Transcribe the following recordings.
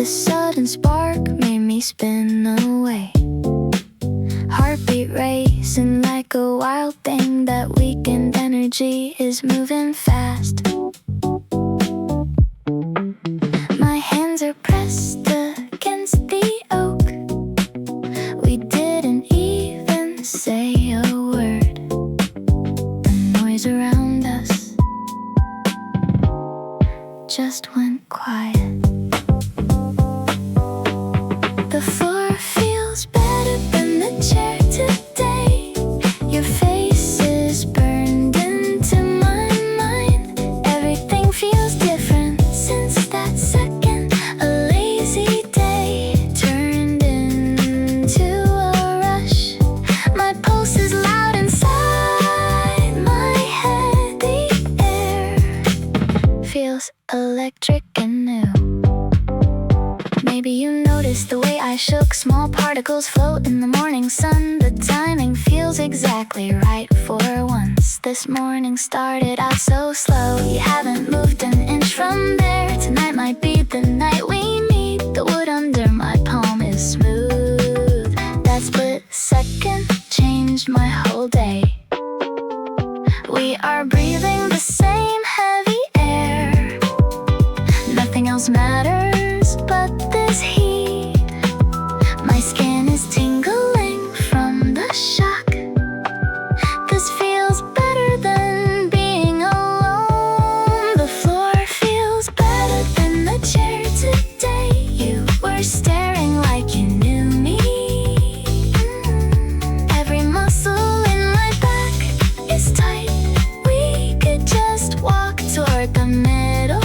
The sudden spark made me spin away. Heartbeat racing like a wild thing. That weekend energy is moving fast. My hands are pressed against the oak. We didn't even say a word. The noise around us just went quiet. The floor feels better than the chair today. Your face is burned into my mind. Everything feels different since that second. A lazy day turned into a rush. My pulse is loud inside my head. The air feels electric and new. Maybe you noticed the way I shook. Small particles float in the morning sun. The timing feels exactly right for once. This morning started out so slow. You haven't moved an inch from there. Tonight might be the night we meet. The wood under my palm is smooth. That split second changed my whole day. We are breathing the same heavy air. Nothing else matters but this heat. My skin is tingling from the shock. This feels better than being alone. The floor feels better than the chair today. You were staring like you knew me. Every muscle in my back is tight. We could just walk toward the middle.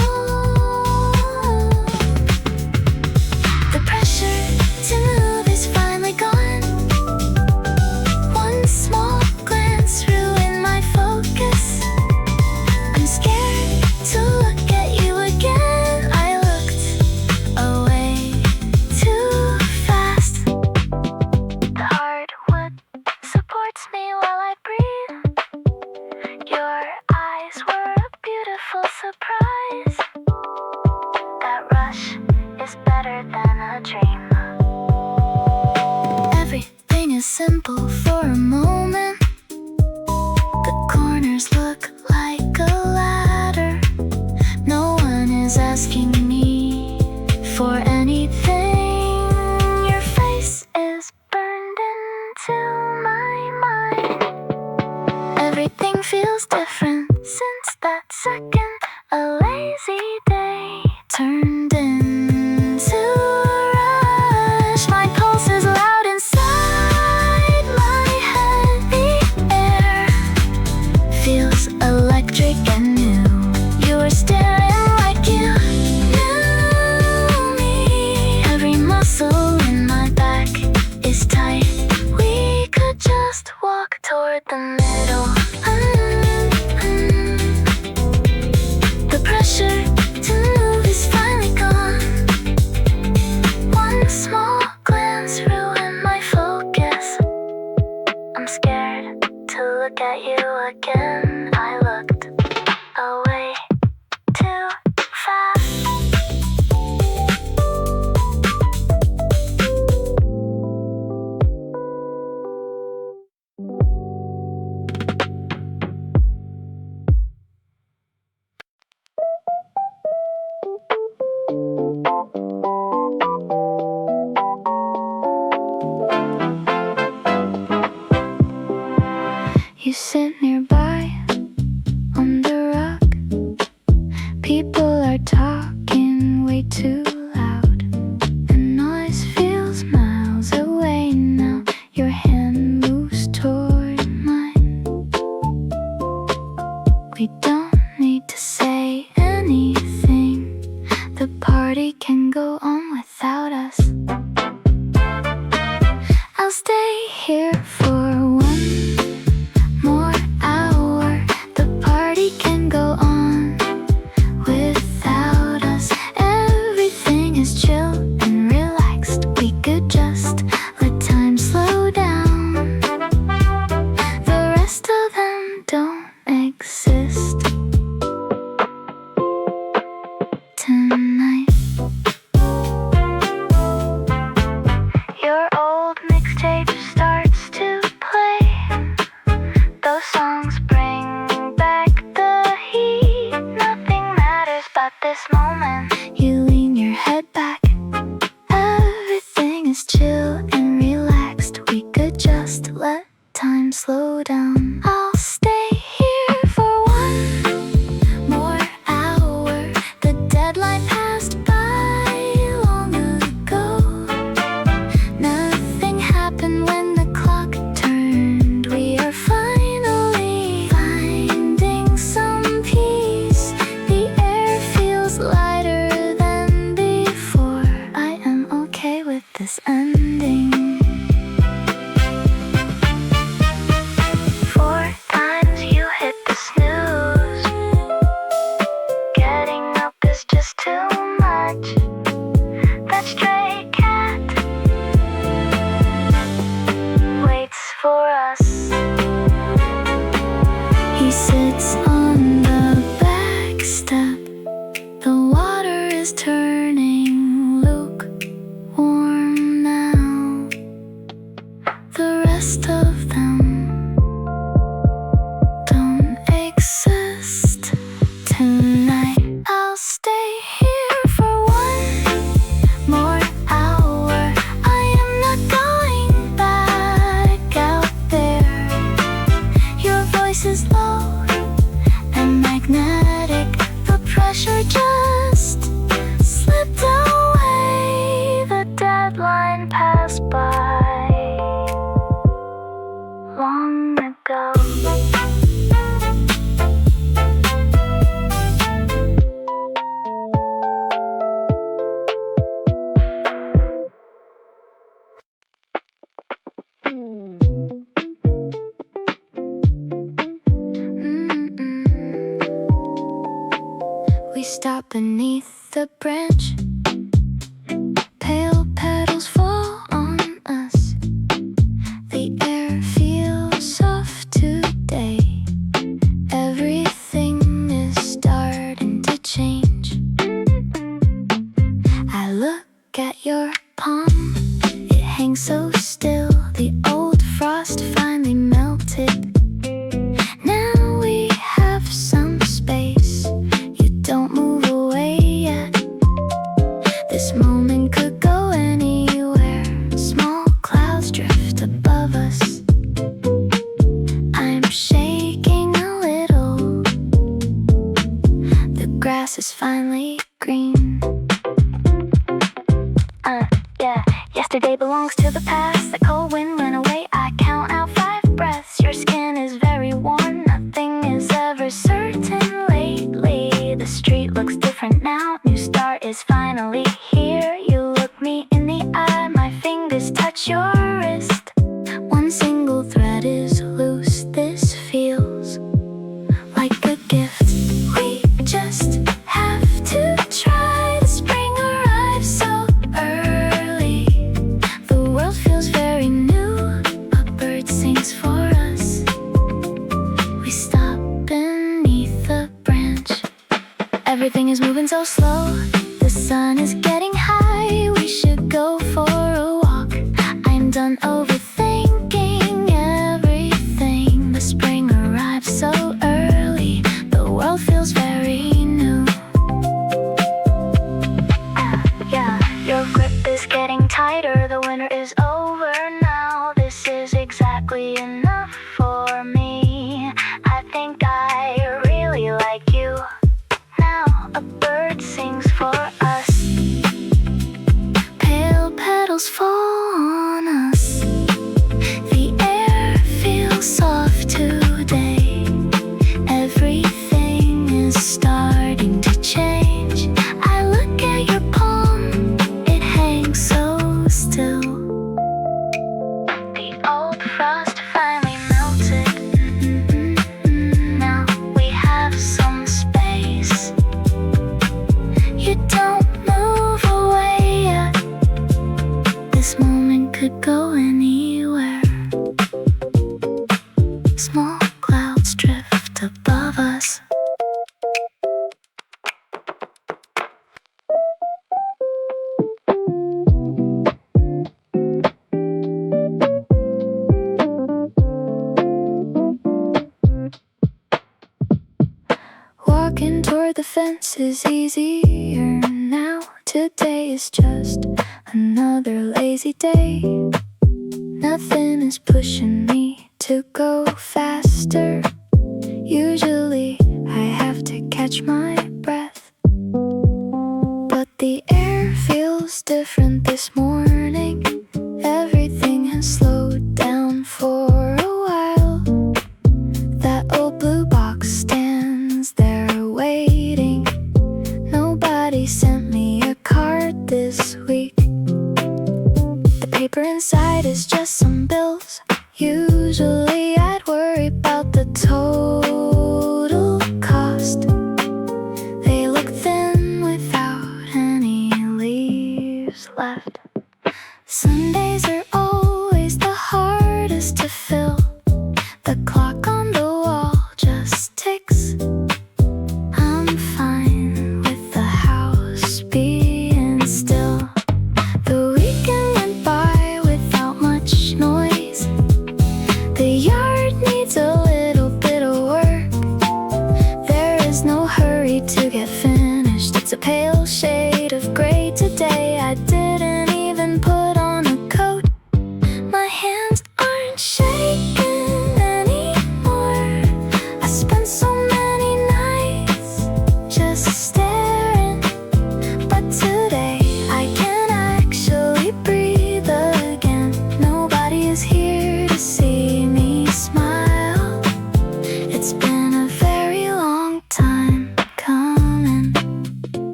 The pressure to move is finally gone. One small glance ruined my focus. I'm scared to look at you again. I looked away too fast. The hardwood supports me while I breathe. Your eyes were a beautiful surprise. That rush is better than a dream. Everything is simple for a moment. The corners look like a ladder. No one is asking me for anything. Your face is burned into my mind. Everything feels different since that second. A lazy day turned into a rush. My pulse is loud inside my head. The air feels electric and new. You were staring like you knew me. Every muscle in my back is tight. We could just walk toward the middle. The pressure to move is finally gone. One small glance ruined my focus. I'm scared to look at you again. I looked away too fast. You sit nearby on the rug. People are talking way too loud. The noise feels miles away now. Your hand moves toward mine. We don't need to say anything. The party can go on without us. I'll stay here for one more hour. The party can go on without us. Everything is chill and relaxed. We could just let time slow down. The rest of them don't exist tonight. by long ago. We stop beneath the branch. Pale petals fall on us. The air feels soft today. Everything is starting to change. I look at your palm. It hangs so still. The old frost finally melted. Now we have some space. You don't move away yet. This moment could go anywhere. Small clouds drift above us. I'm shaking a little. The grass is finally green. Yeah. Yesterday belongs to the past. The cold wind went away. I count out 5 breaths. Your skin is very warm. Nothing is ever certain lately. The street looks different now. New start is finally here. You look me in the eye. My fingers touch your wrist. One single thread is loose. This feels like a gift. We just have to try. The spring arrives so early. The world feels very new. A bird sings for us. We stop beneath the branch. Everything is moving so slow. The sun is getting high. We should go for a walk. I'm done overthinking everything. The spring arrives so early. The world feels very new. Yeah, your grip is getting tighter. The winter is over now. This is exactly enough for me. I think I really like you. Now a bird sings for us. Pale petals fall on us. The air feels soft today. Everything is starting to change. I look at your palm. It hangs so still. The old frost finally melted. Now we have some space. You don't move away yet. This moment could go anywhere. Small clouds drift above us. Walking toward the fence is easier now. Today is just another lazy day. Nothing is pushing me to go faster. Usually I have to catch my breath, but the air feels different this morning. Everything has slowed down for a while. That old blue box stands there waiting. Nobody sent me a card this week. The paper inside is just some bills. Usually I'd worry about the total cost. They look thin without any leaves left. Sundays are always the hardest to fill. The clock on the wall just ticks. I'm fine with the house being still. The weekend went by without much noise. The yard needs a little bit of work. There is no hurry to get finished. It's a pale shade of gray today. I didn't even put on a coat.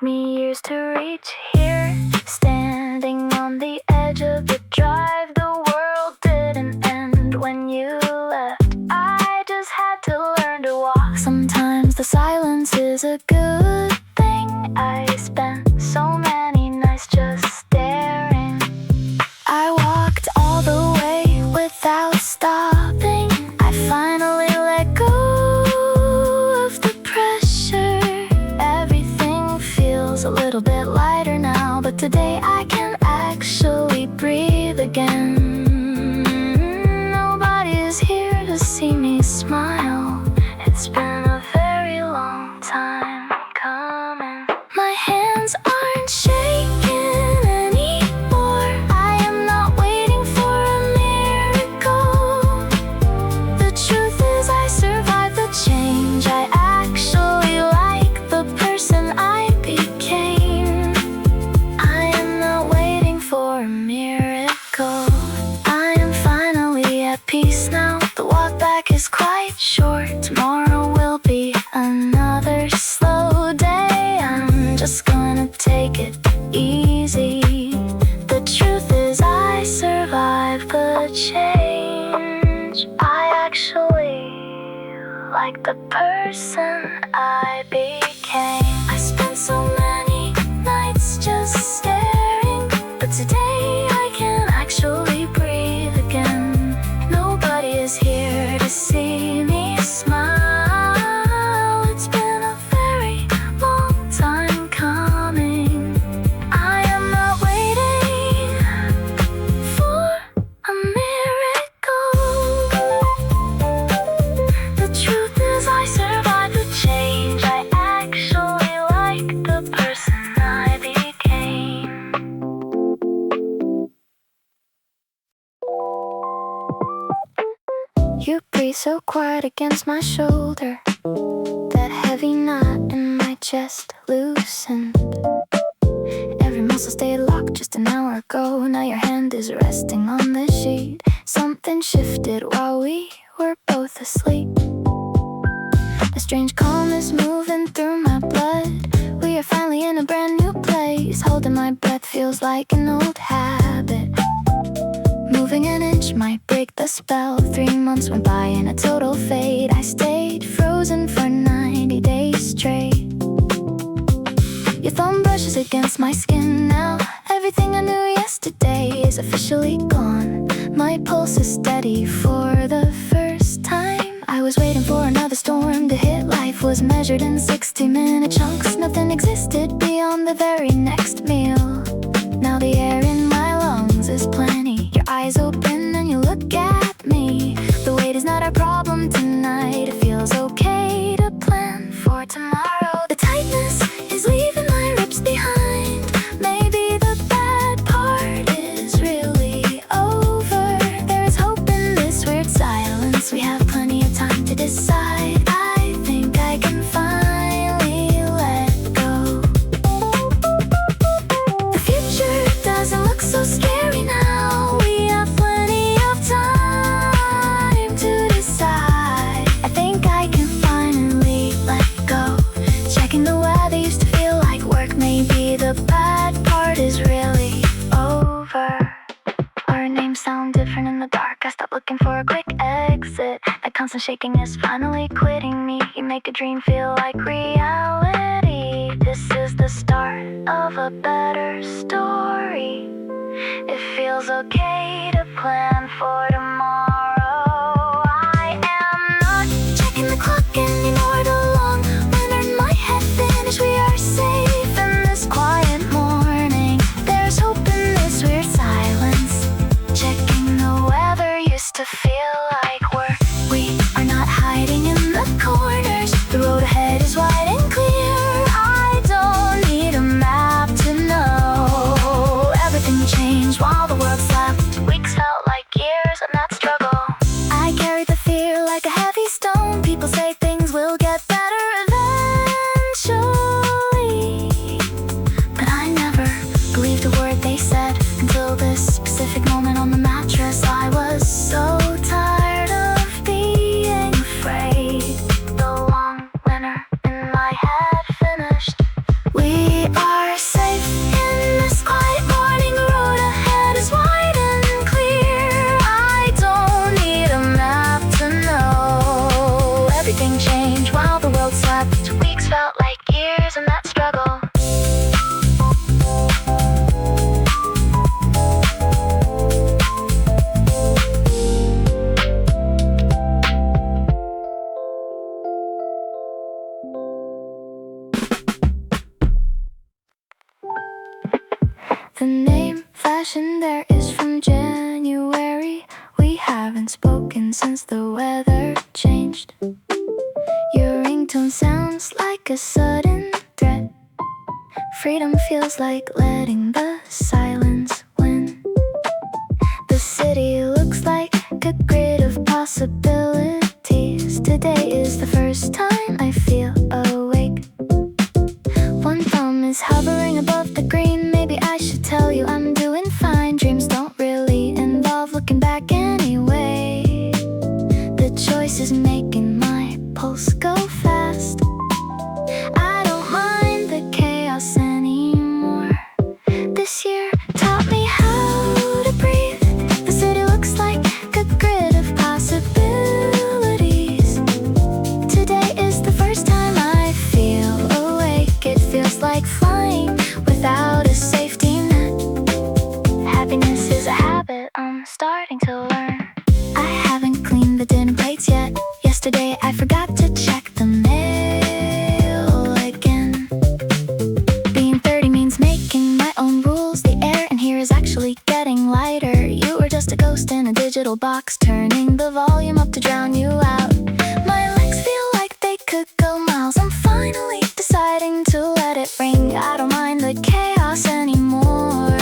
me years to reach here. Standing on the edge of the drive, the world didn't end when you left. I just had to learn to walk. Sometimes the silence is a good thing. I spent so many nights just staring. I walked all the way without stopping. I finally let go of the pressure. Everything feels a little bit lighter now, but today I can actually breathe again. Nobody is here to see me smile. It's been a very long time coming. My hands aren't shaking anymore. I am not waiting for a miracle. The truth is I survived the change. I actually like the person I became. I am not waiting for a miracle. I am finally at peace now. The walk back is quite short. Tomorrow will be another slow day. I'm just gonna take it easy. The truth is I survived the change. I actually like the person I became. I spent so many nights just staring, but today I can actually breathe again. Nobody is here to see me smile. It's been a very long time coming. I am not waiting for a miracle. The truth is I survived the change. I actually like the person I became. You breathe so quiet against my shoulder. That heavy knot in my chest loosened. Every muscle stayed locked just an hour ago. Now your hand is resting on the sheet. Something shifted while we were both asleep. A strange calm is moving through my blood. We are finally in a brand new place. Holding my breath feels like an old habit. Moving an inch might break the spell. 3 months went by in a total fade. I stayed frozen for 90 days straight. Your thumb brushes against my skin now. Everything I knew yesterday is officially gone. My pulse is steady for the first time. I was waiting for another storm to hit. Life was measured in 60-minute chunks. Nothing existed beyond the very next meal. Now the air in my lungs is plenty. Your eyes open and you look at me. The weight is not our problem tonight. It feels okay to plan for tomorrow. The tightness is leaving my ribs behind. Maybe the bad part is really over. There is hope in this weird silence. We have plenty of time to decide. I think I can finally let go. The future doesn't look so scary now. We have plenty of time to decide. I think I can finally let go. Checking the weather used to feel like work. Maybe the bad part is really over. Our names sound different in the dark. I stopped looking for a quick exit. That constant shaking is finally quitting me. You make a dream feel like reality. This is the start of a better story. It feels okay to plan for tomorrow. I am not checking the clock anymore. The long winter in my head finished. We are safe in this quiet morning. There's hope in this weird silence. Checking the weather used to feel like work. We are not hiding in the corners. The road ahead is wide and clear. I don't need a map to know. Everything changed while the world slept. Weeks felt like years, and that struggle The name flashing there is from January. We haven't spoken since the weather changed. Your ringtone sounds like a sudden threat. Freedom feels like letting the silence win. The city looks like a grid of possibilities. Today is the first time I feel awake. One thumb is hovering above the green. Maybe I should tell you I'm doing fine. Dreams don't really involve looking back anyway. The choice is making my pulse go fast. I don't mind the chaos anymore. This year taught me how to breathe. The city looks like a grid of possibilities. Today is the first time I feel awake. It feels like flying without a safety net. Happiness is a habit I'm starting to learn. I haven't cleaned the dinner plates yet. Yesterday I forgot to check the mail again. Being 30 means making my own rules. The air in here is actually getting lighter. You were just a ghost in a digital box, turning the volume up to drown you out. My legs feel like they could go miles. I'm finally deciding to let it ring. I don't mind the chaos anymore.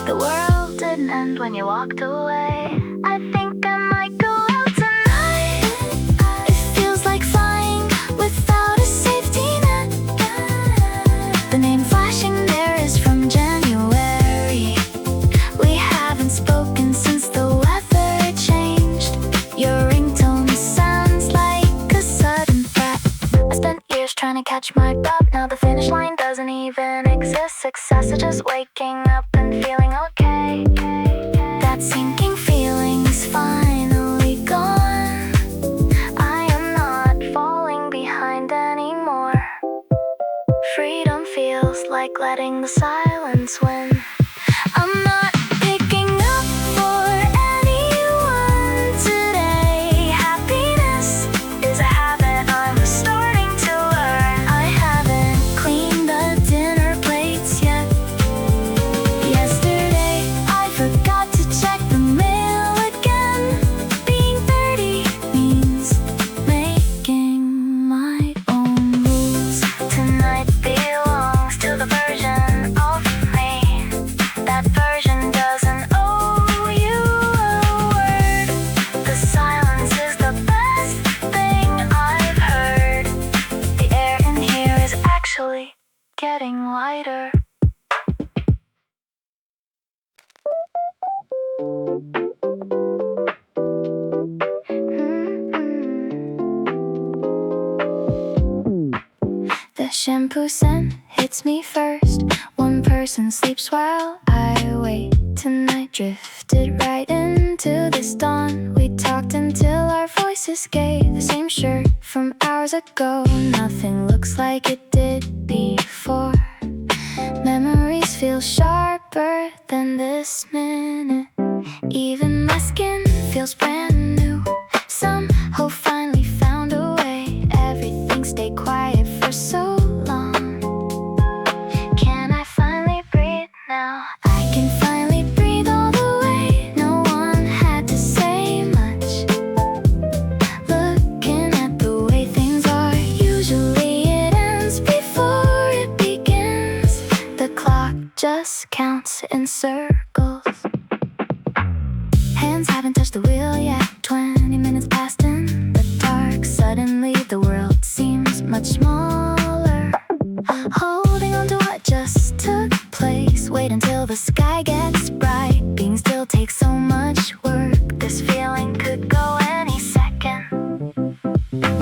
The world didn't end when you walked away. I think I might go out tonight. It feels like flying without a safety net. The name flashing there is from January. We haven't spoken since the weather changed. Your ringtone sounds like a sudden threat. I spent years trying to catch my breath. Now the finish line doesn't even exist. Success is just waking up and feeling okay. That sinking feeling's finally gone. I am not falling behind anymore. Freedom feels like letting the silence win. I'm not picking up for anyone today. Happiness is a habit I'm starting to learn. I haven't cleaned the dinner plates yet. Yesterday I forgot to check the mail again. Being 30 means making my own rules. Tonight belongs to the version of me. That version doesn't owe you a word. The silence is the best thing I've heard. The air in here is actually getting lighter. The shampoo scent hits me first. One person sleeps while I wait. Tonight drifted right into this dawn. We talked until our voices gave the same shirt from hours ago. Nothing looks like it did before. Memories feel sharper than this minute. Even my skin feels brand new. Somehow finally found a way. Everything stayed quiet for so long. Can I finally breathe now? I can finally breathe all the way. No one had to say much. Looking at the way things are, usually it ends before it begins. The clock just counts in circles. Hands haven't touched the wheel yet. 20 minutes passed in the dark. Suddenly the world seems much smaller. Holding on to what just took place. Wait until the sky gets bright. Being still takes so much work. This feeling could go any second.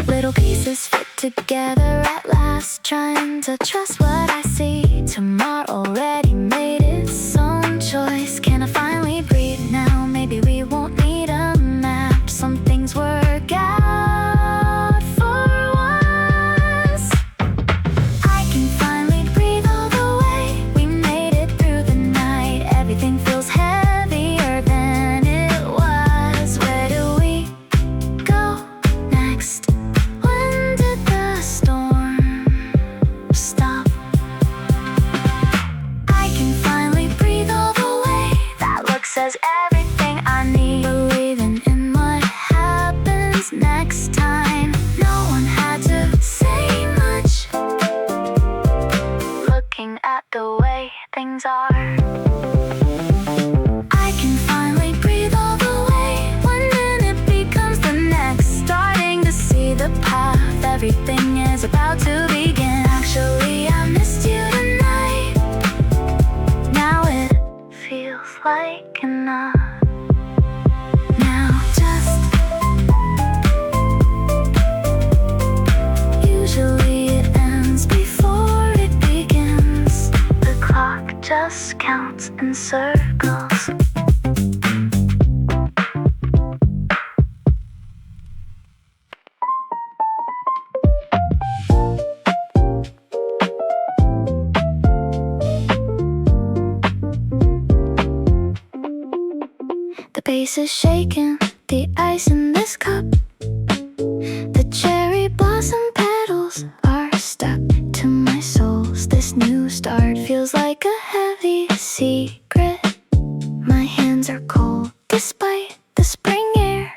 Little pieces fit together at last. Trying to trust what I see. Tomorrow already made its own choice. Can I finally breathe now? Maybe we won't need a map. Some things work out for once. I can finally breathe all the way. We made it through the night. Everything feels heavier than it was. Where do we go next? When did the storm stop? way things are. I can finally breathe all the way. 1 minute becomes the next, starting to see the path. Everything is about to begin. Actually, I missed you tonight. Now it feels like enough. Now just usually it ends before it begins. The clock just counts in circles. The base is shaking, the ice in this cup. The cherry blossom petals are stuck to my soles. This new start feels like a heavy secret. My hands are cold despite the spring air.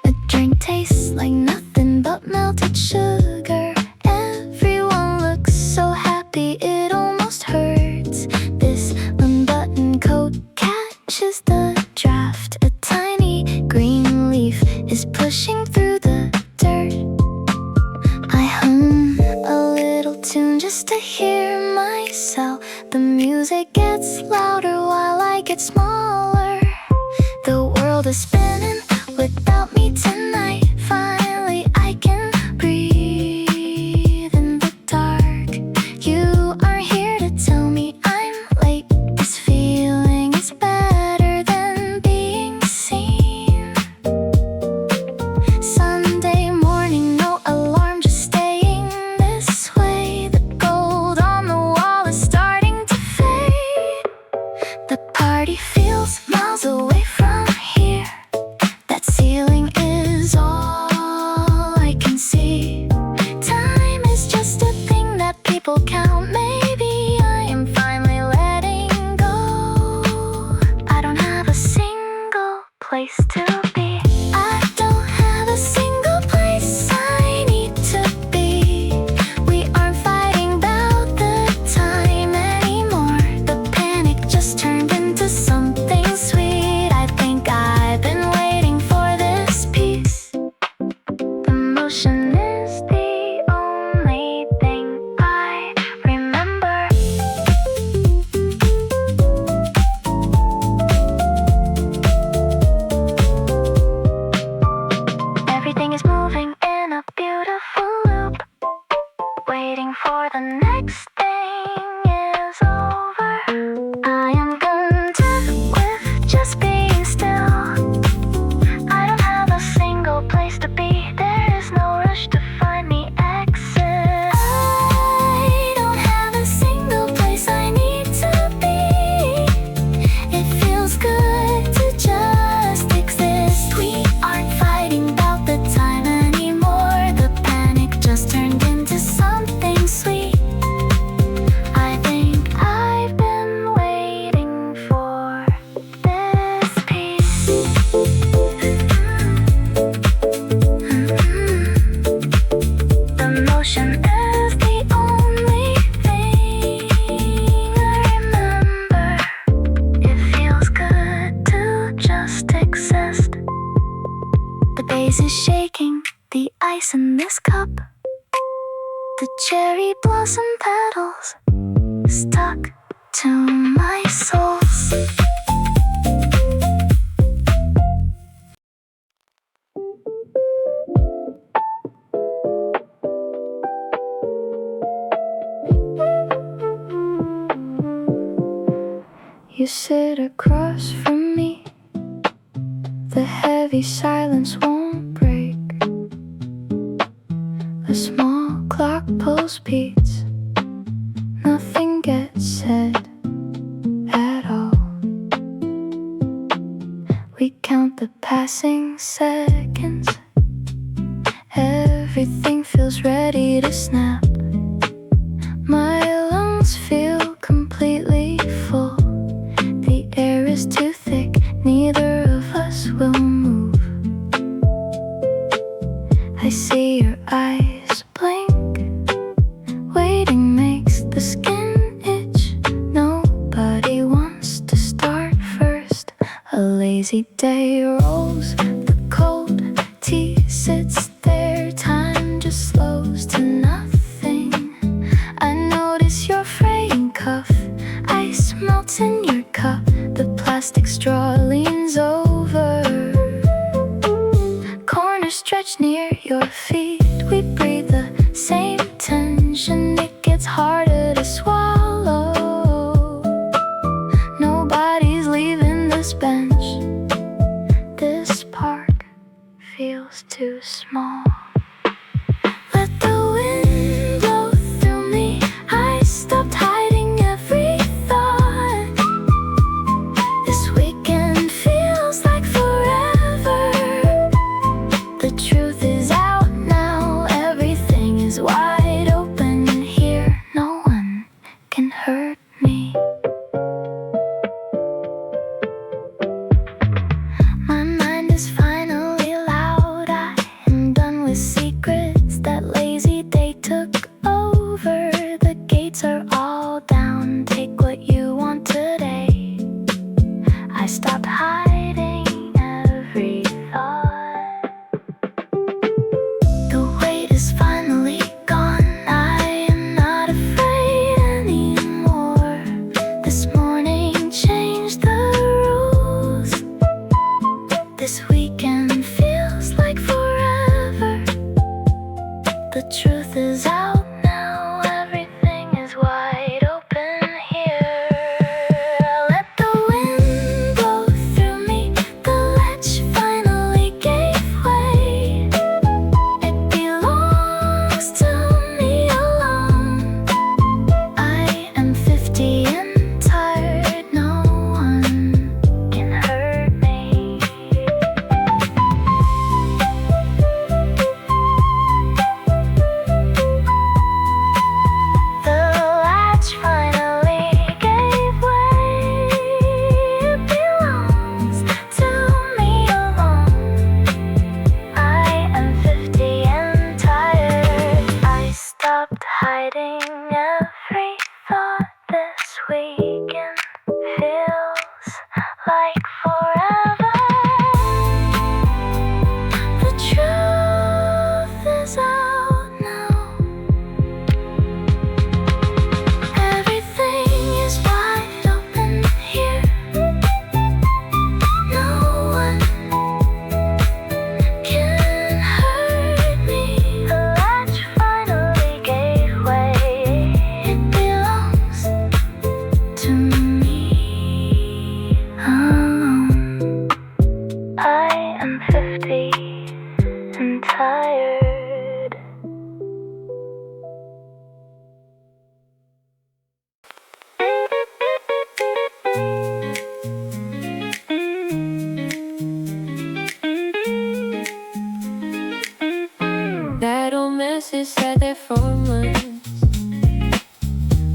A drink tastes like nothing but melted sugar. Everyone looks so happy it almost hurts. This unbuttoned coat catches the draft. A tiny green leaf is pushing through the dirt. I hum a little tune just to hear myself. The music gets louder while I get smaller. The world is spinning without me tonight. Finally I can breathe in the dark. You aren't here to tell me I'm late. This feeling is better than being seen. Sunday morning, no alarm, just staying this way. The gold on the wall is starting to fade. The party feels miles away from here. That ceiling is all I can see. Time is just a thing that people count. Maybe I am finally letting go. I don't have a single place to be. I don't have a single place I need to be. We aren't fighting about the time anymore. The panic just turned into something sweet. I think I've been waiting for this peace. The motion is the only thing I remember. Everything is moving in a beautiful loop, waiting for the next thing is over. I am content with just being still. I don't have a single place to be. There is no rush to find me exit. I don't have a single place I need to be. It feels good to just exist. We aren't fighting about the time anymore. The panic just turned into something sweet. I think I've been waiting for this peace. The motion is the only thing I remember. It feels good to just exist. The base is shaking, the ice in this cup. The cherry blossom petals stuck to my soles. You sit across from me. The heavy silence won't break. A small clock pulls beats. Nothing gets said at all. We count the passing seconds. Everything feels ready to snap. My lungs feel completely full. The air is too thick, neither of us will move. I see your eyes blink. Waiting makes the skin itch. busy day rolls, the cold tea sits there, time just slows to nothing. I notice your fraying cuff, ice melts in your cup, the plastic straw leans over. Corners stretch near your feet, we breathe the same tension, it gets harder to swallow. Nobody's leaving this bench, this park feels too small. Let the wind blow through me, I stopped hiding every thought. This weekend feels like forever. The truth is out now, everything is wide open here. No one can hurt me. My mind is finally loud, I am done with secrets. That lazy day took over, the gates are all down. Take what you want today. I stopped hiding every thought. The weight is finally gone, I am not afraid anymore. This morning changed the rules. This weekend feels like forever. The truth is out now, everything is wide open here. Let the wind blow through me, the ledge finally gave way. It belongs to me alone. I am 50 and tired, no one can hurt me. The latch finally gave way. It belongs to me alone. I am 50 and tired. I stopped hiding every thought. This weekend feels like forever. The truth is out now. Everything is wide open here. No one can hurt me. The latch finally gave way. It belongs to me alone. I am 50 and tired. That old message sat there for months.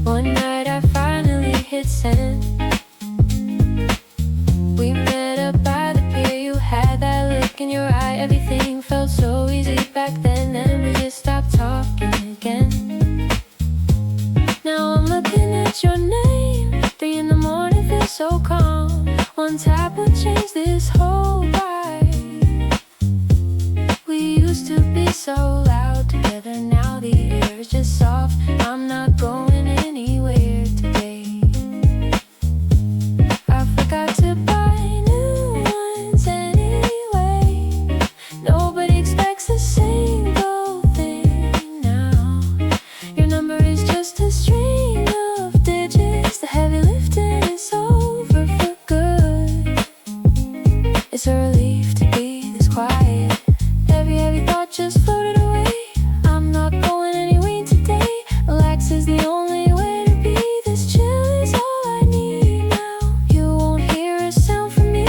One night I finally hit send. We met up by the pier, you had that look in your eye. Everything felt so easy back then, and we just stopped talking again. Now I'm looking at your name, 3 in the morning feels so calm. One tap would change this whole vibe. We used to be so loud together, now the air is just soft. I'm not going anywhere today. I forgot to buy new ones anyway. Nobody expects a single thing now. Your number is just a string of digits. The heavy lifting is over for good. It's a relief to be this quiet. Every thought just floated away. I'm not going anywhere today. Relax is the only way to be. This chill is all I need now. You won't hear a sound from me.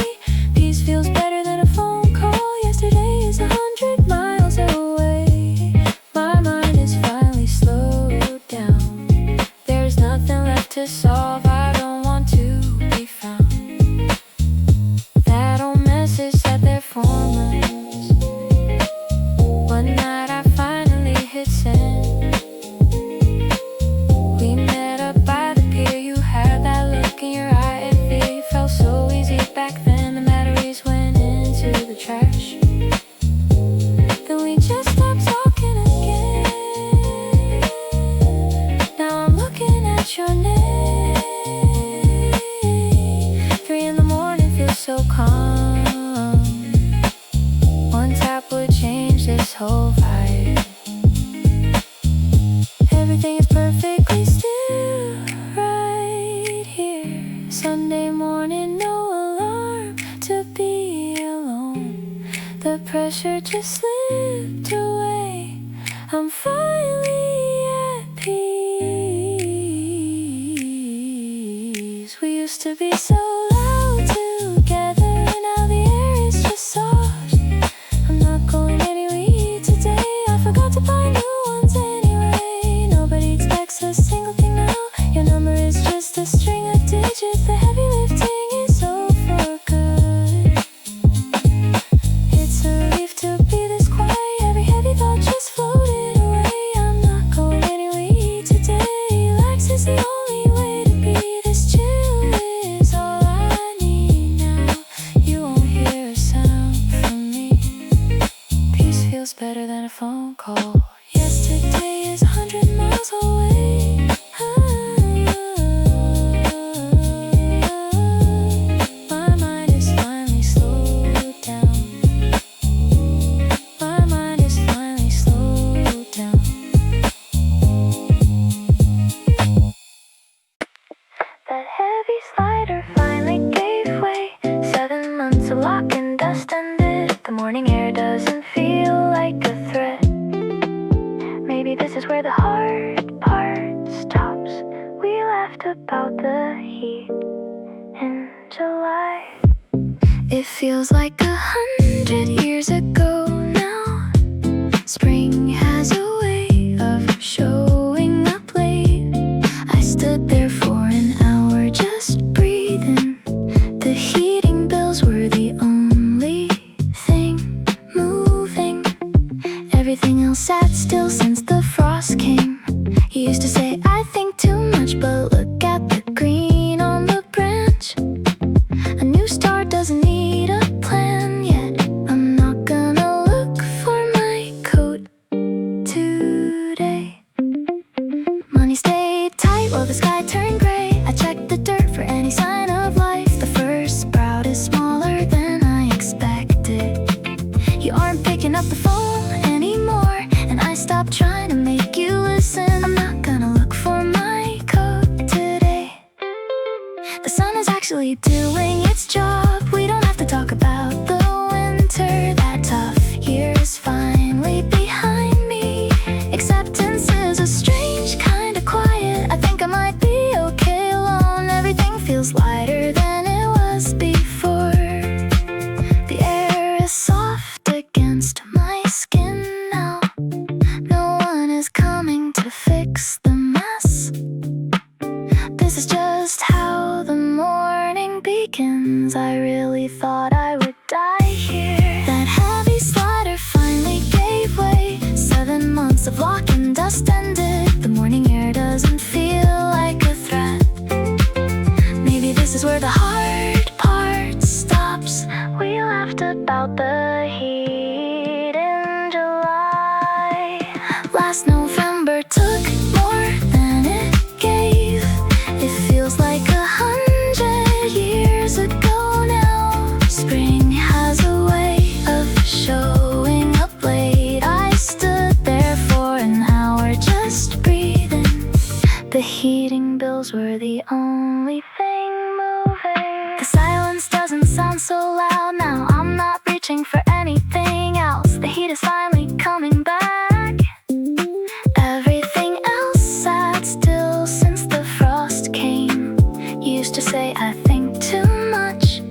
Peace feels better than a phone call. Yesterday is 100 miles away. My mind is finally slowed down. There's nothing left to solve. I don't want to be found. That old message sat there for months. One night I finally hit send. We met up by the pier, you had that look in your eye. It felt so easy back then. The batteries so calm. One tap would change this whole vibe. Everything is perfectly still right here. Sunday morning, no alarm to be alone. The pressure just slipped away. I'm finally at peace. We used to be so loud together, now the air is just soft. I'm not going anywhere today, I forgot to buy new ones anyway. Nobody expects a single thing now. Your number is just a string of digits. The heavy lifting is over good. It's a relief to be this quiet. Every heavy thought just floated away. I'm not going anywhere today. Relax is the only way to be. This chill is all I need now. You won't hear a sound from me. Peace feels better than a phone call. Yesterday is 100 miles away. My mind is finally slowed down. My mind is finally slowed down. That heavy slider finally gave way. 7 months of lock and dust ended. The morning air doesn't feel like a threat. Maybe this is where the hard part stops. We laughed about the heat in July. It feels like 100 years ago now. Spring has a way of showing up late. I stood there for an hour just breathing. The heating bills were the only thing moving. Everything else sat still since the frost came. You used to say I think too much, but look at the green on the branch. A new start doesn't need a plan yet. I'm not gonna look for my coat today. Money stayed tight while the sky turned gray. I checked the dirt for any sign of life. The first sprout is smaller than I expected. You aren't picking up the phone anymore, and I stopped trying to make you listen. I'm not gonna look for my coat today. The sun is actually doing its job. We don't have to talk about the winter. That tough year is finally behind me. Acceptance is a strange kind of quiet. I think I might be okay alone. Everything feels lighter than it was before. The air is soft against my skin now. No one is coming to fix the mess. This is just how the morning begins. I really thought I would die here. That heavy slider finally gave way. 7 months of lock and dust ended. The morning air doesn't feel like a threat. Maybe this is where the hard part stops. We laughed about the heat in July. Last November took more than it gave. It feels like 100 years ago now. Spring has a way of showing up late. I stood there for an hour just breathing. The heating bills were the only thing moving. The silence doesn't sound so loud now. I'm not reaching for anything else. The heat is finally coming back. Everything else sat still since the frost came. You used to say I think too much,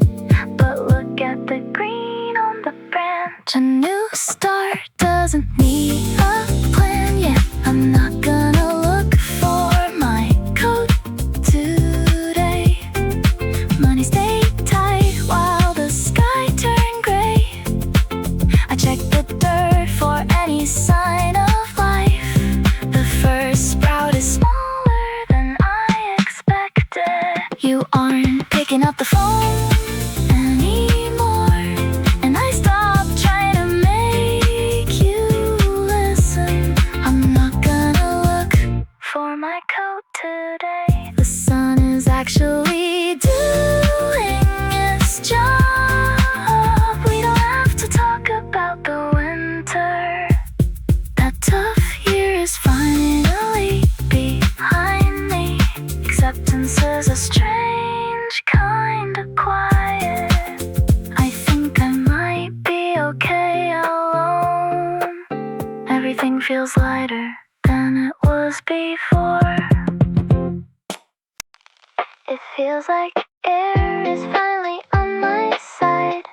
but look at the green on the branch. A new start doesn't need a plan yet. I'm not gonna look for my coat today. Money stayed tight while the sky turned gray. I checked the dirt for any sign of life. The first sprout is smaller than I expected. You aren't picking up the phone anymore, and I stopped trying to make you listen. I'm not gonna look for my coat today. The sun is actually doing its job. silence is a strange kind of quiet. I think I might be okay alone. Everything feels lighter than it was before. It feels like air is finally on my side.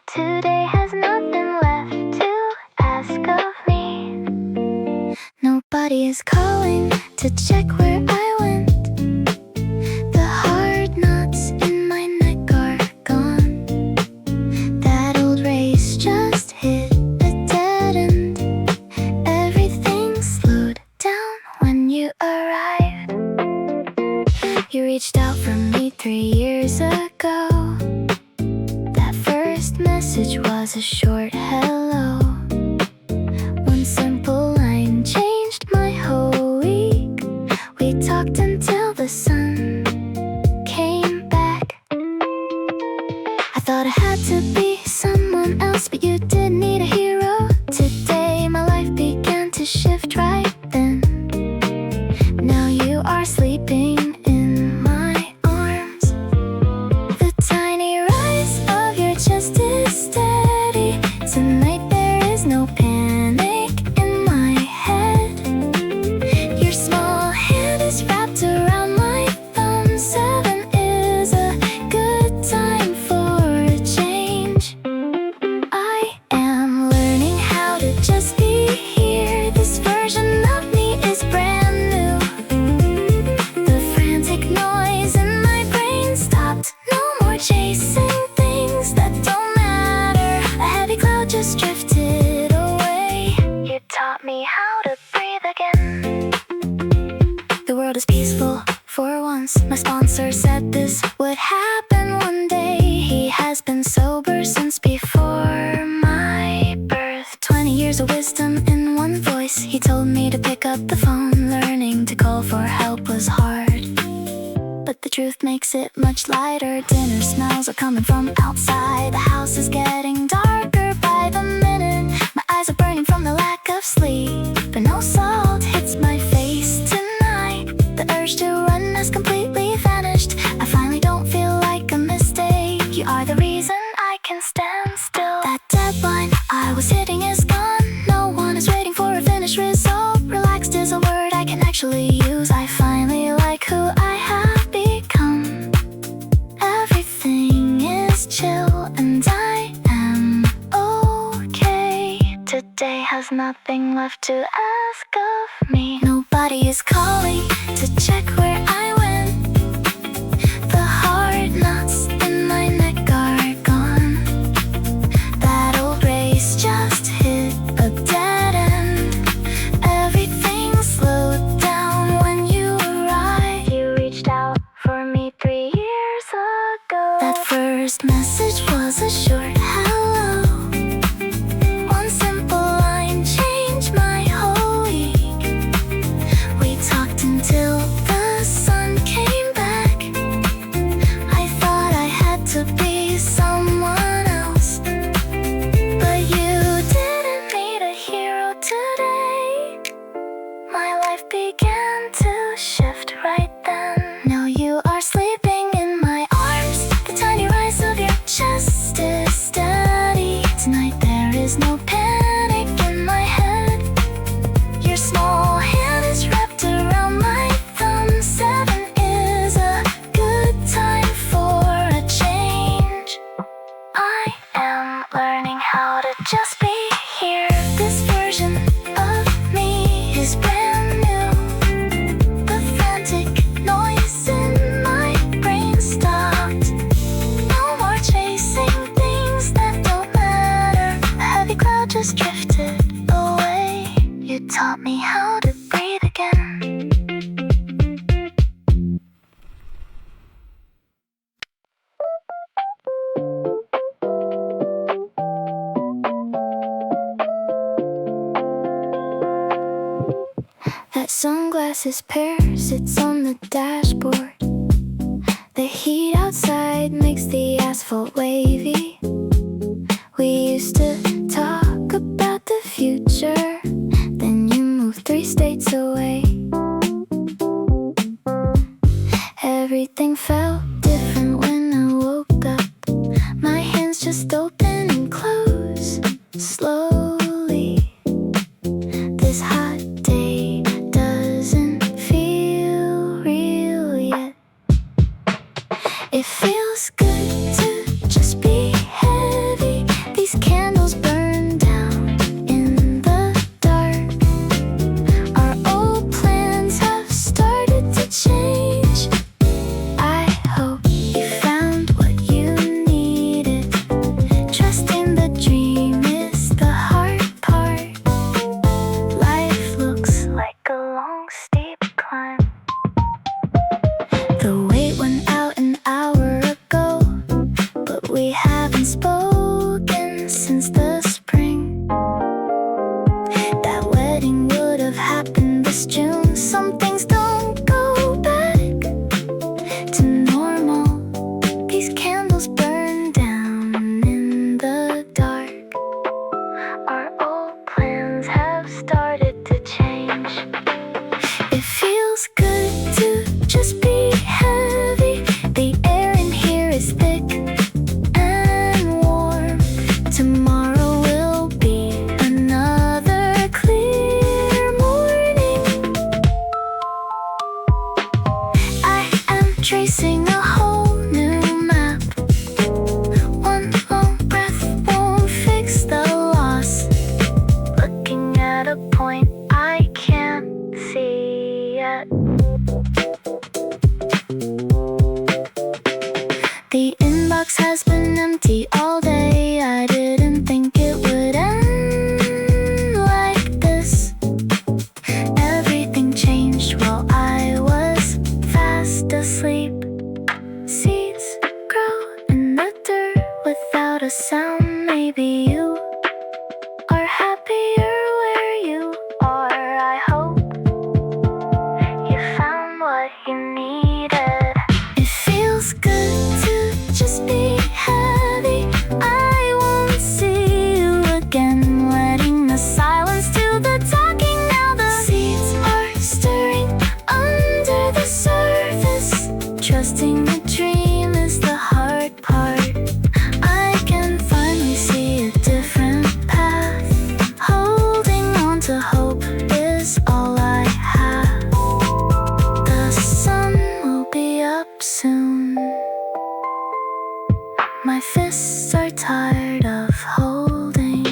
Today has nothing left to ask of me. Nobody is calling to check where I went. The hard knots in my neck are gone. That old race just hit a dead end. Everything slowed down when you arrived. You reached out for me 3 years ago. That first message was a short hello. One simple line changed my whole week. We talked until the sun came back. I thought I had to be someone else, but you didn't need a hero. Today my life began to shift right then. Now you are sleeping in my arms. The tiny rise of your chest is steady. Tonight there is no panic in my head. Your small hand is wrapped around my thumb. 7 is a good time for a change. I am learning how to just be here. This version of me is brand new. The frantic noise in my brain stopped. No more chasing things that don't matter. A heavy cloud just drifted away. You taught me how to breathe again. The world is peaceful for once. My sponsor said this would happen one day. He has been sober since before my birth. 20 years of wisdom in one voice. He told me to pick up the phone. Learning to call for help was hard, but the truth makes it much lighter. Dinner smells are coming from outside. The house is getting darker by the minute. My eyes are burning from the lack of sleep, but no salt hits my face tonight. The urge to run has completely vanished. I finally don't feel like a mistake. You are the reason I can stand still. That deadline I was hitting is gone. No one is waiting for a finished result. Relaxed is a word I can actually use. I finally like who I have become. Everything is chill and I am okay. Today has nothing left to ask of me. Nobody is calling to check where I went. The hard knots in my neck are gone. That old race just hit a dead end. Everything slowed down when you arrived. You reached out for me 3 years ago. That first message was a short hello. One simple line changed my whole week. We talked until the sun came back. I thought I had to be someone else, but you didn't need a hero today. My life began to shift right then. Now you are sleeping in my arms. The tiny rise of your chest is steady. Tonight there is no panic in my head. Your small hand is wrapped around my thumb. 7 is a good time for a change. I am learning how to just be here. This version of me is brand new. The frantic noise in my brain stopped. No more chasing things that don't matter. A heavy cloud just drifted away. You taught me how to breathe again. That sunglasses pair sits on the dashboard. The heat outside makes the asphalt wavy. We used to talk about the future. Then you moved 3 states away. Everything felt different when I woke up. My hands just open and close slowly. This hot day doesn't feel real yet. It feels good to just be heavy. These candles burn down in the dark. Our old plans have started to change. I hope you found what you needed. Trusting the dream is the hard part. Life looks like a long steep climb. The weight went out an hour ago, but we haven't spoken since the spring. That wedding would have happened this June. Some things don't go back to normal. These candles burn down in the dark. Our old plans have started to change. It feels good to just be heavy. The air in here is thick and warm. Tomorrow will be another clear morning. I am tracing a whole new map. One long breath won't fix the loss. Looking at a point I can't see yet. The inbox has been empty all day. I didn't think it would end like this. Everything changed while I was fast asleep. Seeds grow in the dirt without a sound. Maybe you are happier where you are. I hope you found what you needed. It feels good to just be heavy. I won't see you again. Letting the silence do the talking now. The seeds are stirring under the surface. Trusting the dream is the hard part. I can finally see a different path. Holding on to hope is all I have. The sun will be up soon. My fists are tired of holding.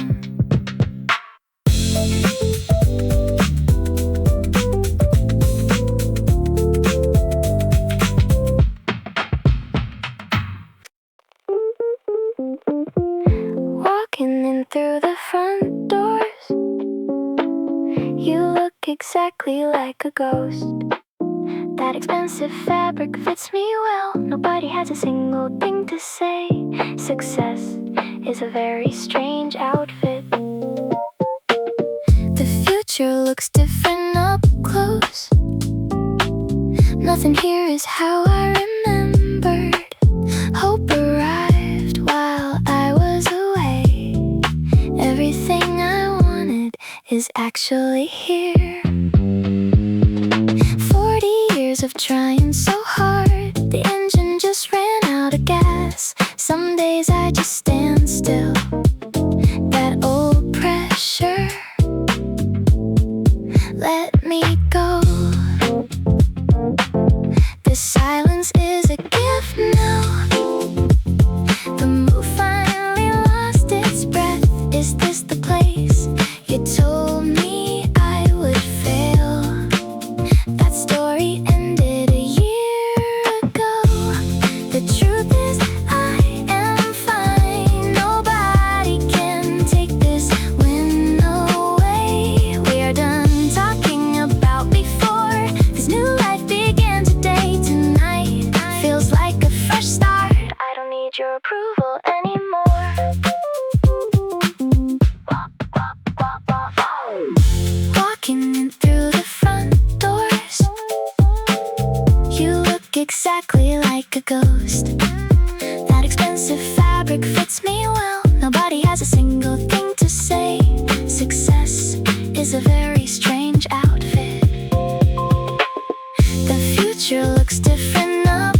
Walking in through the front doors, you look exactly like a ghost. That expensive fabric fits me well. Nobody has a single thing to say. Success is a very strange outfit. The future looks different up close. Nothing here is how I remembered. Hope arrived while I was away. Everything I wanted is actually here. 40 years of trying so hard, the engine just ran out of gas. Some days I just stand still. That old pressure, let me go. The silence is a gift now. The mood finally lost its breath. Is this the place you told me I would fail? That story ended a year ago. The truth is I am fine. Nobody can take this win away. We are done talking about before. This new life began today. Tonight feels like a fresh start. I don't need your approval anymore. Walking in through the front doors, you look exactly like a ghost. That expensive fabric fits me well. Nobody has a single thing to say. Success is a very strange outfit. The future looks different up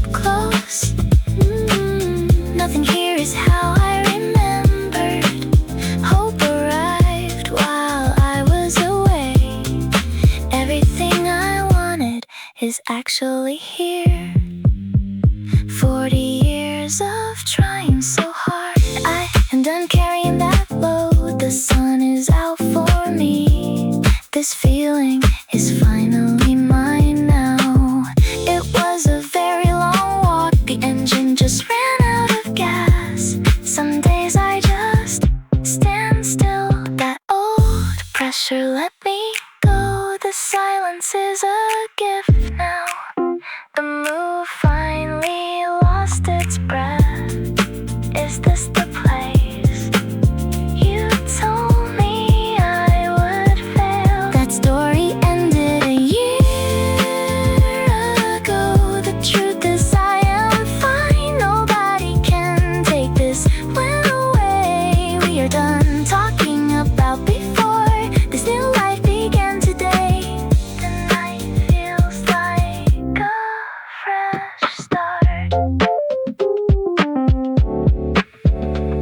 40 years of trying so hard. I am done carrying that load. The sun is out for me. This feeling is finally mine now. It was a very long walk. The engine just ran out of gas. Some days I just stand still. That old pressure let me go. The silence is a gift now. The move finally lost its breath. Is this the place you told me I would fail? That story ended a year ago. The truth is I am fine. Nobody can take this win away. We are done talking about before. This new life began today. The night feels like a fresh start.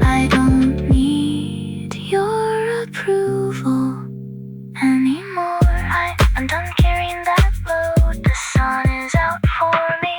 I don't need your approval anymore. I'm done carrying that load. The sun is out for me.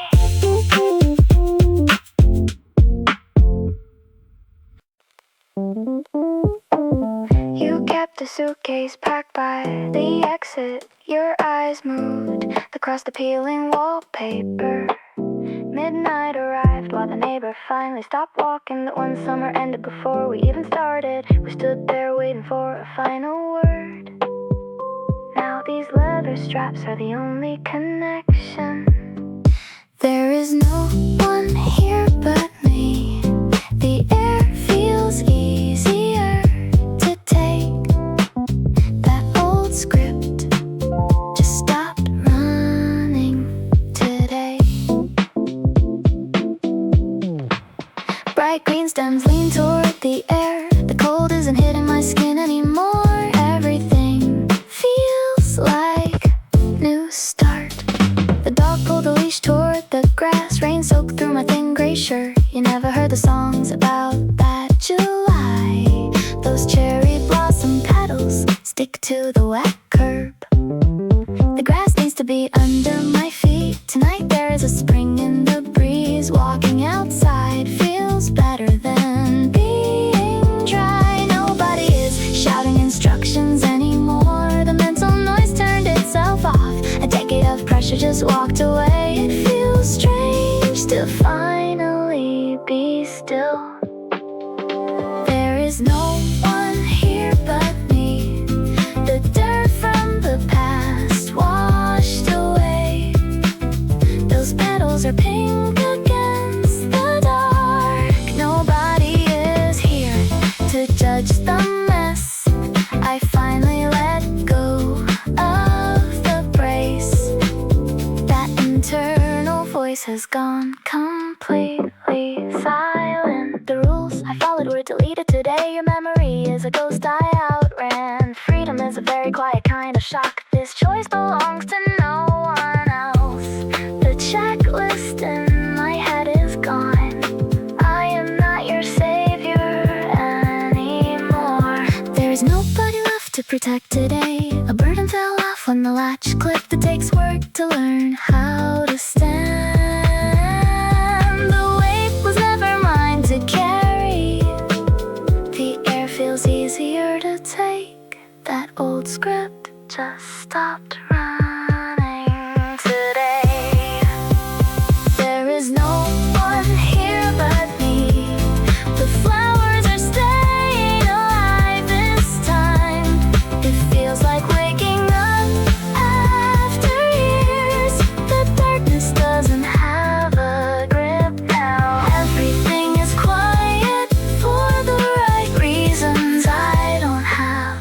You kept the suitcase packed by the exit. Your eyes moved across the peeling wallpaper. Midnight arrived while the neighbor finally stopped walking. That one summer ended before we even started. We stood there waiting for a final word. Now these leather straps are the only connection. There is no one here but me. The air feels easier to take. That old script just stopped running today. Bright green stems lean toward the air. The cold isn't hitting my skin anymore. Everything feels like new start. The dog pulled the leash toward the grass. Rain soaked through my thin gray shirt. You never heard the songs about that July. Those cherry blossom petals stick to the wet curb. The grass needs to be under my feet. Tonight there's a spring in the breeze. Walking outside feels better than being dry. Nobody is shouting instructions anymore. The mental noise turned itself off. A decade of pressure just walked away. It feels strange to finally be still. There is no one here but me. The dirt from the past washed away. Those petals are pink against the dark. Nobody is here to judge the mess. I finally let go of the brace. That internal voice has gone completely silent. The rules I followed were deleted today. Your memory is a ghost I outran. Freedom is a very quiet kind of shock. This choice belongs to no one else. The checklist in my head is gone. I am not your savior anymore. There's nobody left to protect today. A burden fell off when the latch clicked. It takes work to learn how to stand. The weight was never mine to carry. The air feels easier to take. That old script just stopped running today. There is no one here but me. The flowers are staying alive this time. It feels like waking up after years. The darkness doesn't have a grip now. Everything is quiet for the right reasons. I don't have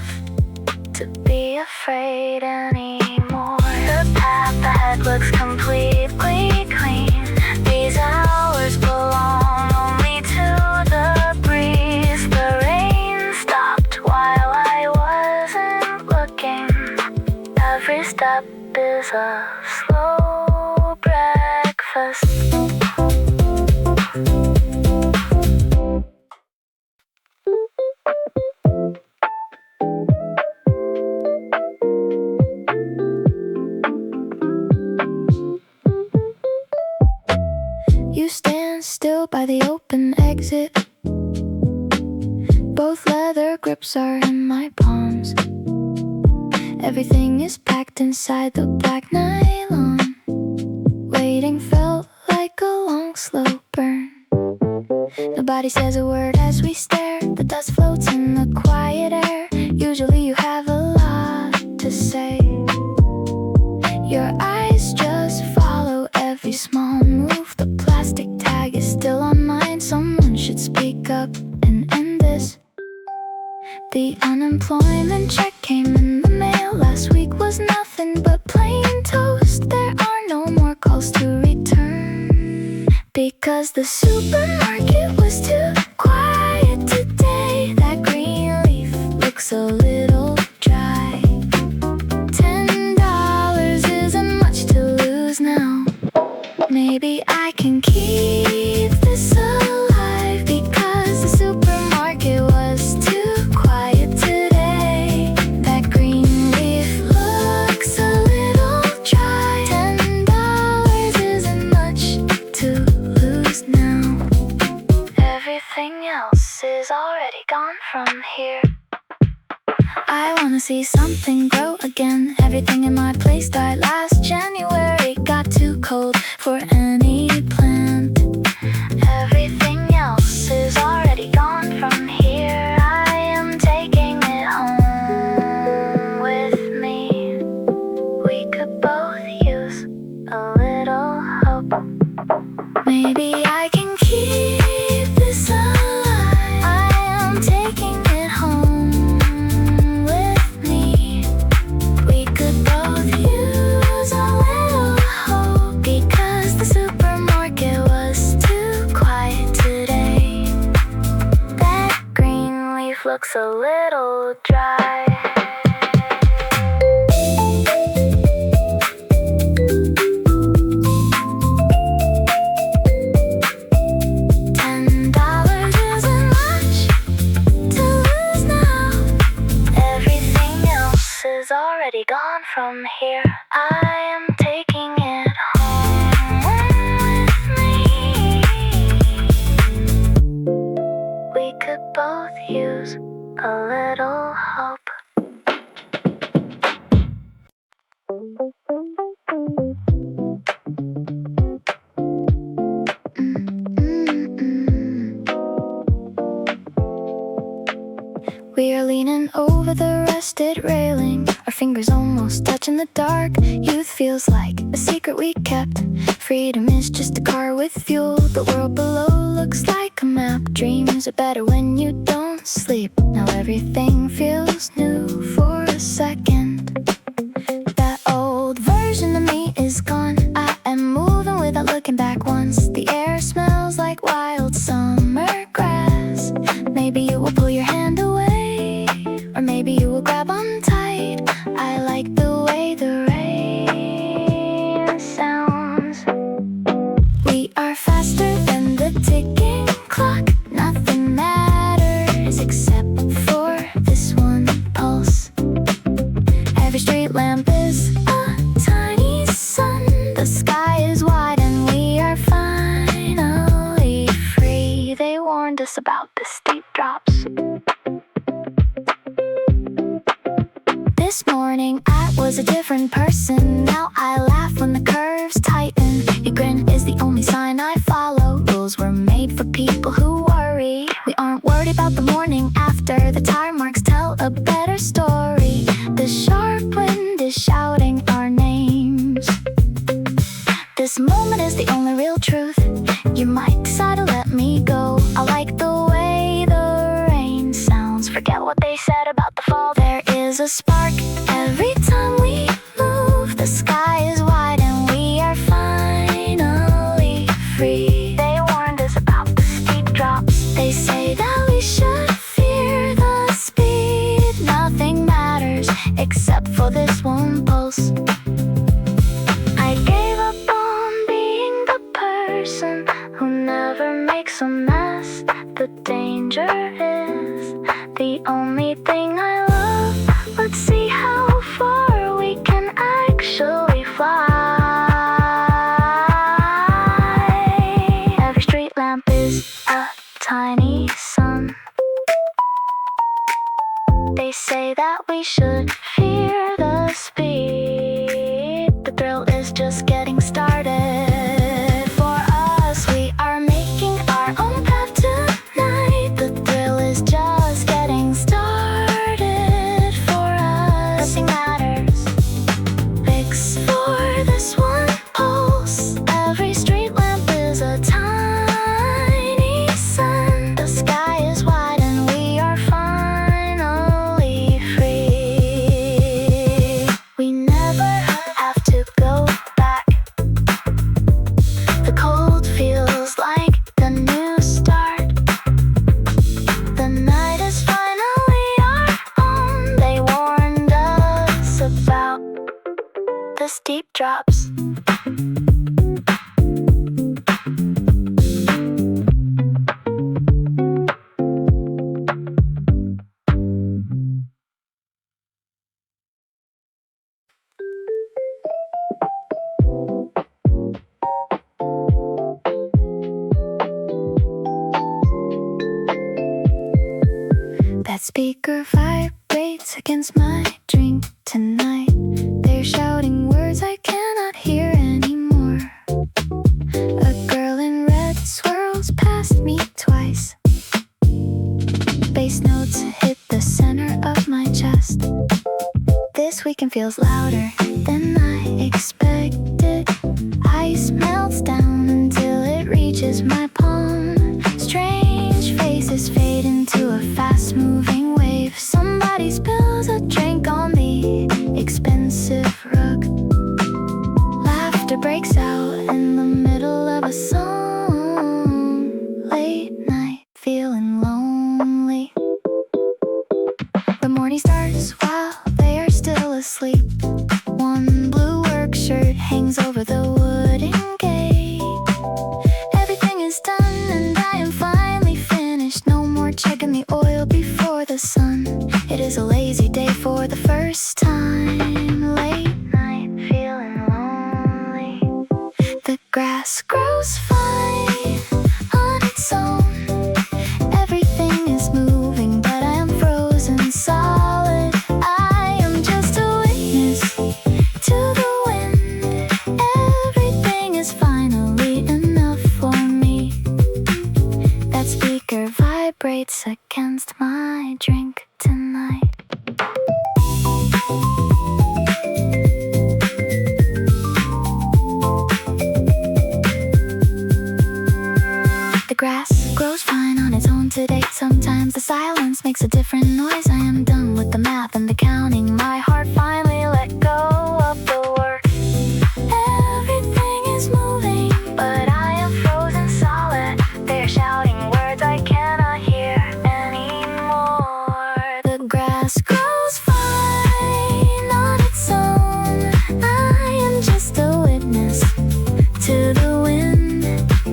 to be afraid anymore. The path ahead looks completely clean. These hours belong only to the breeze. The rain stopped while I wasn't looking. Every step is a slow breakfast. You stand still by the open exit. Both leather grips are in my palms. Everything is packed inside the black nylon. Waiting felt like a long slow burn. Nobody says a word as we stare. The dust floats in the quiet air. Usually you have a lot to say. Your eyes just follow every small move. The plastic tag is still on mine. Someone should speak up and end this. The unemployment check came in the mail. Last week was nothing but plain toast. There are no more calls to return, because the supermarket was too quiet today. That green leaf looks a little dry. $10 isn't much to lose now. Maybe I can keep this alive, because the supermarket was too quiet today. That green leaf looks a little dry. $10 isn't much to lose now. Everything else is already gone from here. I wanna see something grow again. Everything in my place died last January. Got too cold for any plant. Everything else is already gone from here. I am taking it home with me. We could both use a little hope. Maybe I can keep this alive. I am taking it home with me. We could both use a little hope, because the supermarket was too quiet today. That green leaf looks a little dry. $10 isn't much to lose now. Everything else is already gone from here. I am taking it home with me. We could both use a little hope. We are leaning over the rusted railing, our fingers almost touching the dark. Youth feels like a secret we kept. Freedom is just a car with fuel. The world below looks like a map. Dreams are better when you don't sleep. Now everything feels new for a second. That old version of me is gone. I am moving without looking back once. The air smells like wild summer grass. Maybe you will pull your hand away, or maybe you will grab on tight. I like the way the rain sounds. We are faster than the ticking clock. Nothing matters except for this one pulse. Every street lamp is a tiny sun. The sky is wide and we are finally free. They warned us about the steep drops. This morning I was a different person. Now I laugh when the curves tighten. Your grin is the only sign I follow. Rules were made for people who worry. We aren't worried about the morning after. The tire marks tell a better story. The sharp wind is shouting our names. This moment is the only real truth. You might decide to let me go. I like the way the rain sounds. Forget what they said about the fall. There is a spark every time we move. The sky is wide and we are finally free. They warned us about the steep drops. They say that we should fear the speed. Nothing matters except for this one pulse. I gave up on being the person who never makes a mess. The danger is the only thing I love. Let's see how far we can actually fly. lamp is a tiny sun. They say that we should fear the speed. The thrill is just getting started. For us, we are making our own path tonight. The thrill is just getting started. For us, nothing matters. Fix for this one pulse. Every street lamp is a tiny sun. The sky is wide and we are finally free. We never have to go back. The cold feels like the new start. The night is finally our own. They warned us about the steep drops. That speaker vibrates against my drink tonight. They're shouting words I cannot hear anymore. A girl in red swirls past me twice. Bass notes hit the center of my chest. This weekend feels louder than I expected. Ice melts down until it reaches my palm. Strange faces fade into a fast-moving wave. Somebody spills a drink on the expensive rug. Laughter breaks out in the middle of a song. Late night, feeling lonely. The morning starts while they are still asleep. One blue work shirt hangs over the wooden gate. Everything is done and I am finally finished. No more checking the oil before the sun. It is a lazy day for the first time. Late night, feeling lonely. The grass grows fine on its own. Everything is moving, but I am frozen solid. I am just a witness to the wind. Everything is finally enough for me. That speaker vibrates against my drink tonight. The grass grows fine on its own today. Sometimes the silence makes a different noise. I am done with the math and the counting. My heart finally let go of the work. Everything is moving, but I am frozen solid. They're shouting words I cannot hear anymore. The grass grows fine on its own. I am just a witness to the wind.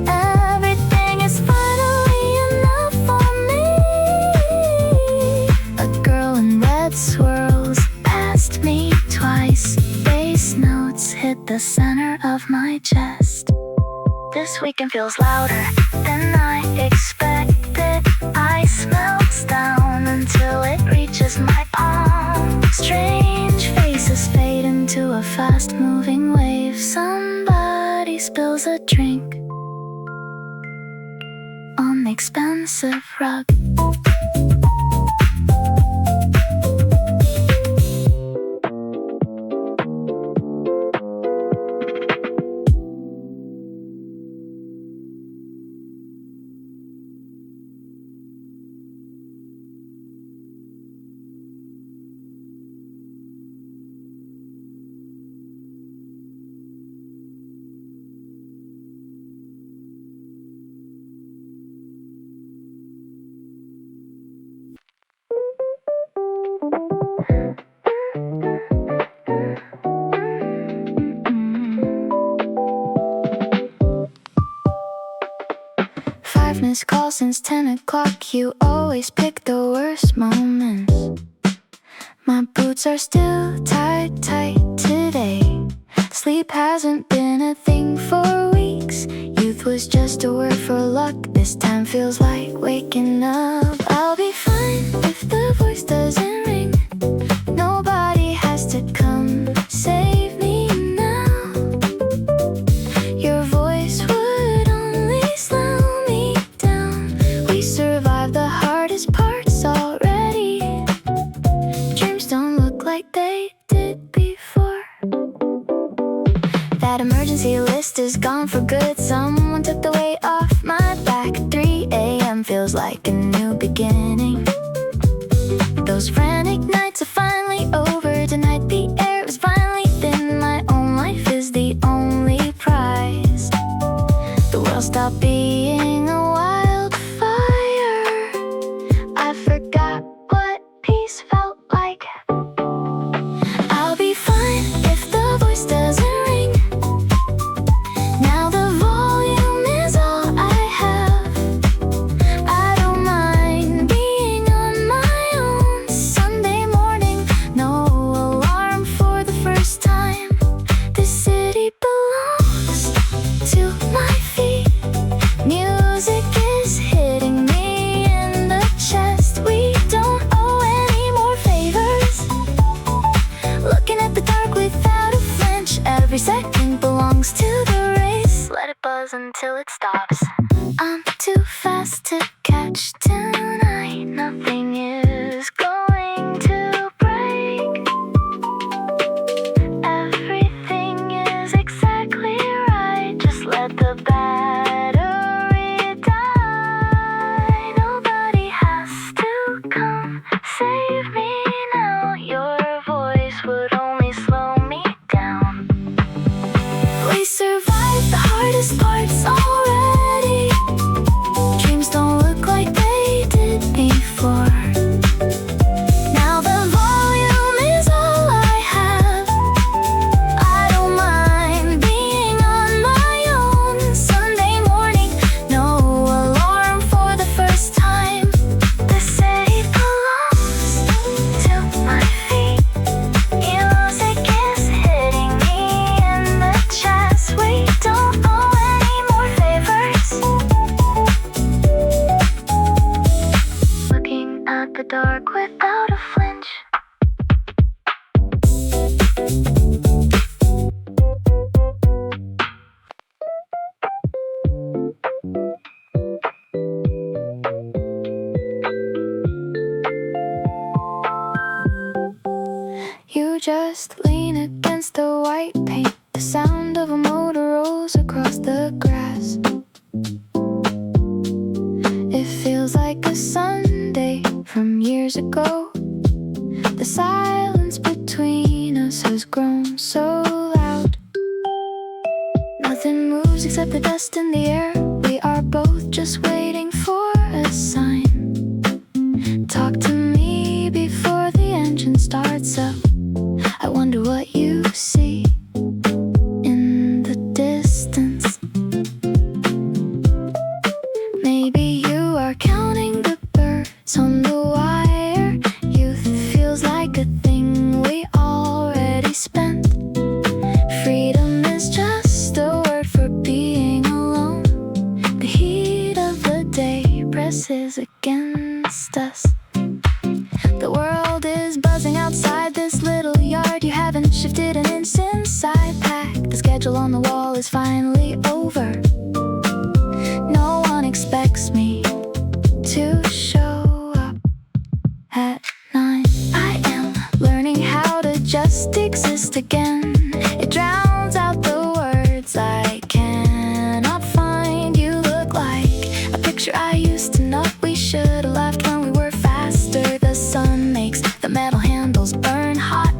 Everything is finally enough for me. A girl in red swirls past me twice. Bass notes hit the center of my chest. This weekend feels louder than I expected. Ice melts down until it reaches my palm. Strange faces fade into a fast-moving wave. Somebody spills a drink on the expensive rug. Missed calls since 10 o'clock. You always pick the worst moments. My boots are still tied tight today. Sleep hasn't been a thing for weeks. Youth was just a word for luck. This time feels like waking up. I'll be fine if the voice doesn't ring. Nobody has to come save me now. Your voice would only slow me down. We survived the hardest parts already. Dreams don't look like they did before. That emergency list is gone for good. Someone took the weight off my back. 3 a.m. feels like a new beginning. Those frantic nights are finally over. Tonight the air is finally thin. My own life is the only prize. The world stopped being a wildfire. I forgot what peace felt like. I'll be fine if the voice doesn't ring. Now the volume is all I have. I don't mind being on my own. Sunday morning, no alarm for the first time. This city belongs to my feet. Music is hitting me in the chest. We don't owe any more favors. Looking at the dark without a flinch. Every second belongs to the race. Let it buzz until it stops. I'm too fast to catch tonight. Nothing is going to break. Everything is exactly right. Just let the battery die. Nobody has to come save me now. Your voice would only slow me down. We survived the hardest parts already. Dreams don't look like they did before. Now the volume is all I have. I don't mind being on my own. Sunday morning, no alarm for the first time. The city belongs to my feet. Music is hitting me in the chest. We don't owe any more favors. Looking at the dark without a flinch. You just lean against the white paint. The sound of a motor rolls across the grass. It feels like a Sunday from years ago. The silence between us has grown so loud. Nothing moves except the dust in the air. We are both just waiting for a sign. Talk to me before the engine starts up. I wonder what you see in the distance. Maybe you are counting the birds on the wire. Youth feels like a thing we already spent. Freedom is just a word for being alone. The heat of the day presses against us. The world is buzzing outside this little yard. You haven't shifted an inch inside. Pack. The schedule on the wall is finally over. No one expects me to show up at 9. I am learning how to just exist again. It drowns out the words I cannot find. You look like a picture I used to know. We should have left when we were faster. The sun makes the metal handles burn hot.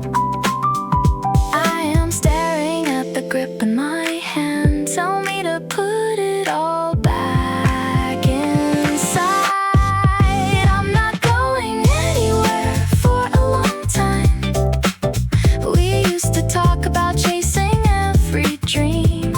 I am staring at the grip in my hand. Tell me to put it all back inside. I'm not going anywhere for a long time. We used to talk about chasing every dream.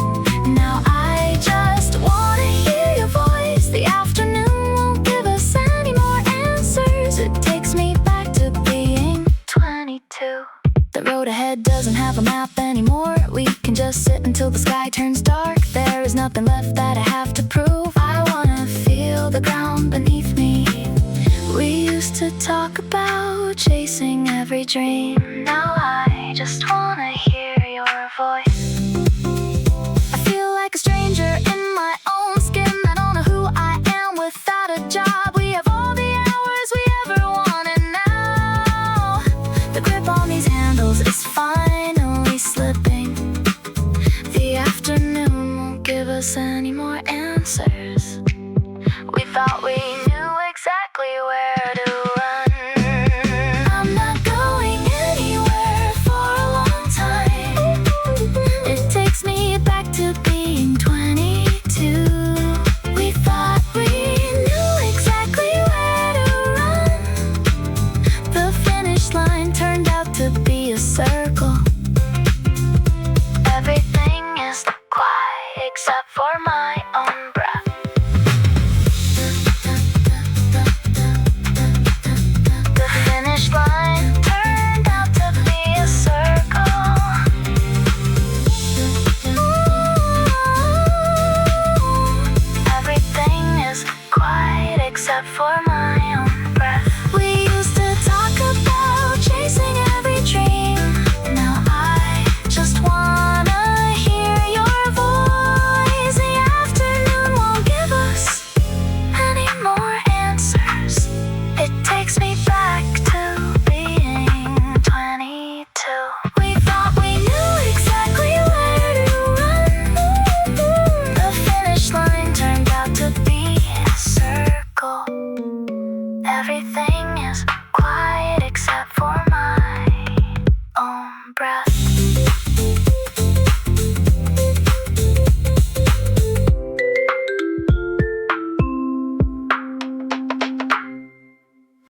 Now I just wanna hear your voice. The afternoon won't give us any more answers. It takes me back to being 22. The road ahead doesn't have a map anymore. We can just sit until the sky turns dark. There is nothing left that I have every dream. Now I just wanna hear your voice. I feel like a stranger in my own skin. I don't know who I am without a job. We have all the hours we ever wanted now. The grip on these handles is finally slipping. The afternoon won't give us any more answers. We thought we knew exactly where to run. I'm not going anywhere for a long time. It takes me back to being 22. We thought we knew exactly where to run. The finish line turned out to be a circle. Everything is quiet except for my own breath. The finish line turned out to be a circle. Everything is quiet except for my